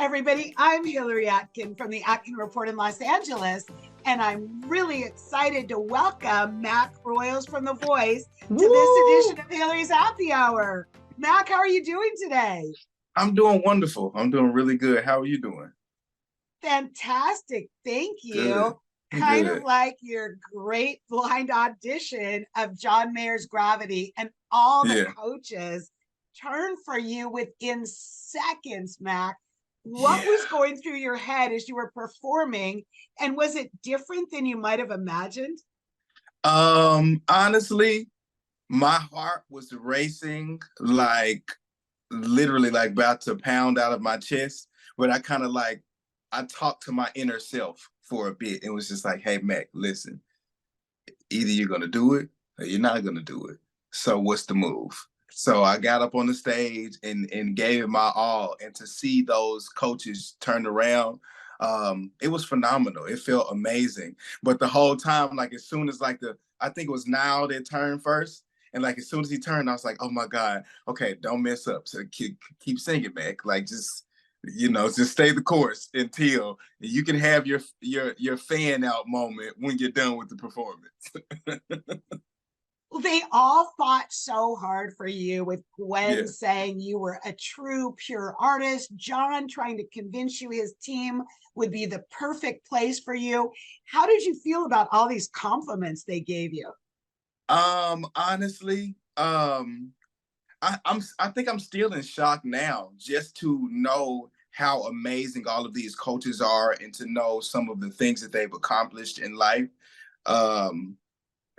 everybody. I'm Hillary Atkin from the Atkin Report in Los Angeles, and I'm really excited to welcome Mac Royals from The Voice to this Woo! edition of Hillary's Happy Hour. Mac, how are you doing today? I'm doing wonderful. I'm doing really good. How are you doing? Fantastic. Thank Good. you. Kind of Good. like your great blind audition of John Mayer's Gravity, and all the Yeah. coaches turned for you within seconds, Mac. What Yeah. was going through your head as you were performing? And was it different than you might have imagined? Honestly, my heart was racing like literally like about to pound out of my chest, but I talked to my inner self for a bit and was just like, hey Mac, listen, either you're gonna do it or you're not gonna do it. So what's the move? So I got up on the stage and gave it my all. And to see those coaches turn around, it was phenomenal. It felt amazing. But the whole time, like as soon as I think it was Now that turned first. And like as soon as he turned, I was like, oh my God, okay, don't mess up. So keep singing, Mac. Like just stay the course until you can have your fan out moment when you're done with the performance. They all fought so hard for you, with Gwen Yeah. saying you were a true, pure artist, John trying to convince you his team would be the perfect place for you. How did you feel about all these compliments they gave you? Honestly, I think I'm still in shock now just to know how amazing all of these coaches are and to know some of the things that they've accomplished in life. Um,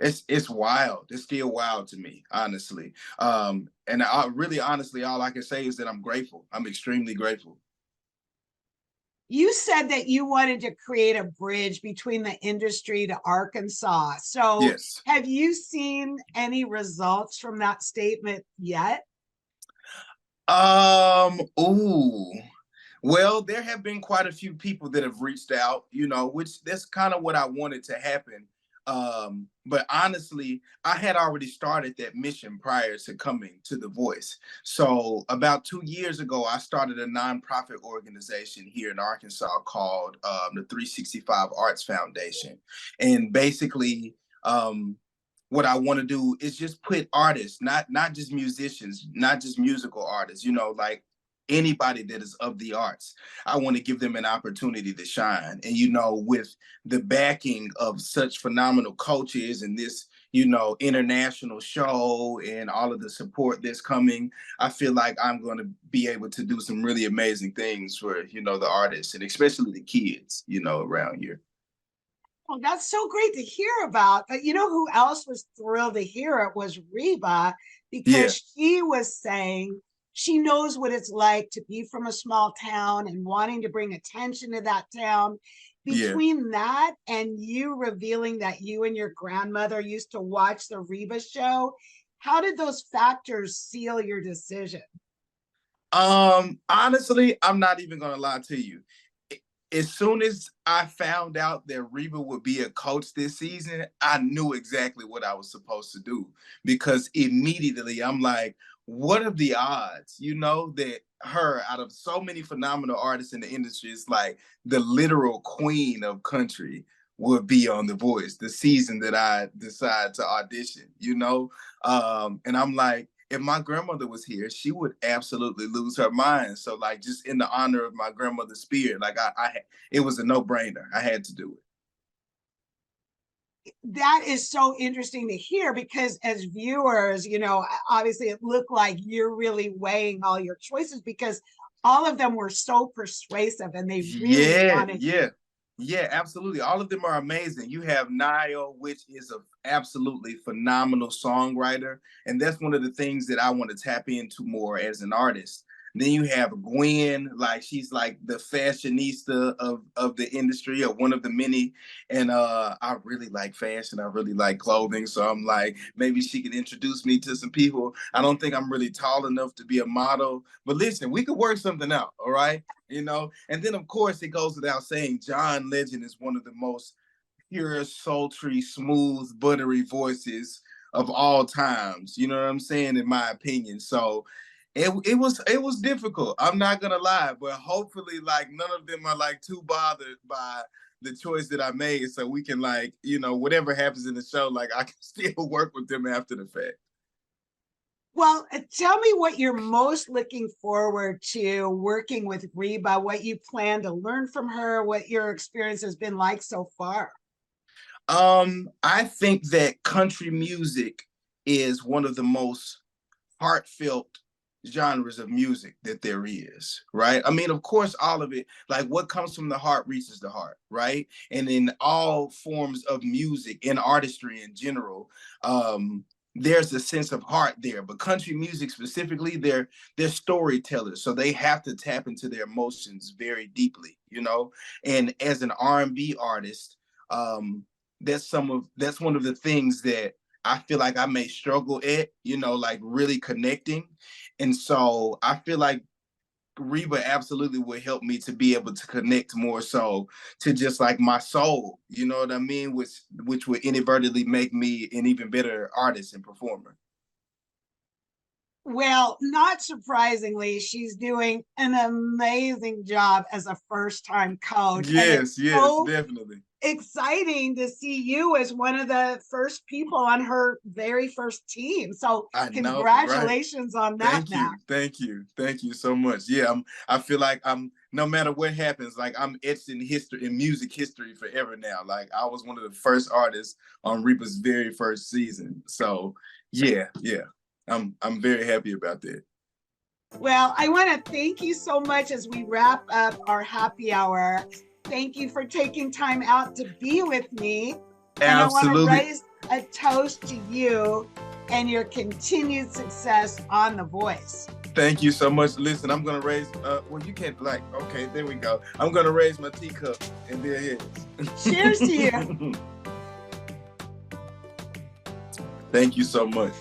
it's wild. It's still wild to me, honestly. And I really honestly all I can say is that I'm grateful. I'm extremely grateful. You said that you wanted to create a bridge between the industry to Arkansas. So, Yes. have you seen any results from that statement yet? Ooh. Well, there have been quite a few people that have reached out, which that's kind of what I wanted to happen. But honestly, I had already started that mission prior to coming to The Voice. So about 2 years ago, I started a nonprofit organization here in Arkansas called the 365 Arts Foundation. And basically, what I want to do is just put artists, not just musicians, not just musical artists, like anybody that is of the arts. I want to give them an opportunity to shine. And with the backing of such phenomenal coaches and this, international show and all of the support that's coming, I feel like I'm going to be able to do some really amazing things for, the artists and especially the kids, around here. Well, that's so great to hear about. But you know who else was thrilled to hear it was Reba, Yeah, because she was saying she knows what it's like to be from a small town and wanting to bring attention to that town. yeah. Between that and you revealing that you and your grandmother used to watch the Reba show, how did those factors seal your decision? Honestly, I'm not even gonna lie to you. As soon as I found out that Reba would be a coach this season, I knew exactly what I was supposed to do because immediately I'm like, what are the odds, that her, out of so many phenomenal artists in the industry, is like the literal queen of country would be on The Voice the season that I decide to audition. And I'm like, if my grandmother was here, she would absolutely lose her mind. So like just in the honor of my grandmother's spirit, like it was a no-brainer. I had to do it. That is so interesting to hear, because as viewers, obviously it looked like you're really weighing all your choices, because all of them were so persuasive and they really Yeah, wanted you. yeah. Yeah, absolutely. All of them are amazing. You have Niall, which is an absolutely phenomenal songwriter. And that's one of the things that I want to tap into more as an artist. Then you have Gwen, like she's like the fashionista of the industry, or one of the many. And I really like fashion. I really like clothing. So I'm like, maybe she could introduce me to some people. I don't think I'm really tall enough to be a model. But listen, we could work something out, all right? And then of course it goes without saying, John Legend is one of the most pure, sultry, smooth, buttery voices of all times. You know what I'm saying? In my opinion. So It was difficult. I'm not gonna lie, but hopefully, like, none of them are like too bothered by the choice that I made, so we can, like, you know, whatever happens in the show, like, I can still work with them after the fact. Well, tell me what you're most looking forward to working with Reba, what you plan to learn from her, what your experience has been like so far. I think that country music is one of the most heartfelt genres of music that there is, right? I mean, of course, all of it, like what comes from the heart reaches the heart, right? And in all forms of music and artistry in general, there's a sense of heart there. But country music specifically, they're storytellers, so they have to tap into their emotions very deeply, you know. And as an R&B artist, that's one of the things that I feel like I may struggle at, you know, like really connecting. And so I feel like Reba absolutely would help me to be able to connect more so to just like my soul, you know what I mean? Which would inadvertently make me an even better artist and performer. Well, not surprisingly, she's doing an amazing job as a first-time coach. And it's Yes, so definitely. exciting to see you as one of the first people on her very first team. So I know, right? congratulations on that, Mac. Thank you so much. Yeah, I feel like I'm no matter what happens, like I'm etched in history, in music history forever now. Like I was one of the first artists on Reaper's very first season. So yeah. I'm very happy about that. Well, I want to thank you so much as we wrap up our happy hour. Thank you for taking time out to be with me. And I want to Absolutely. raise a toast to you and your continued success on The Voice. Thank you so much. Listen, I'm gonna raise well, you can't, like, okay, there we go. I'm gonna raise my teacup and there it is. Cheers to you. Thank you so much.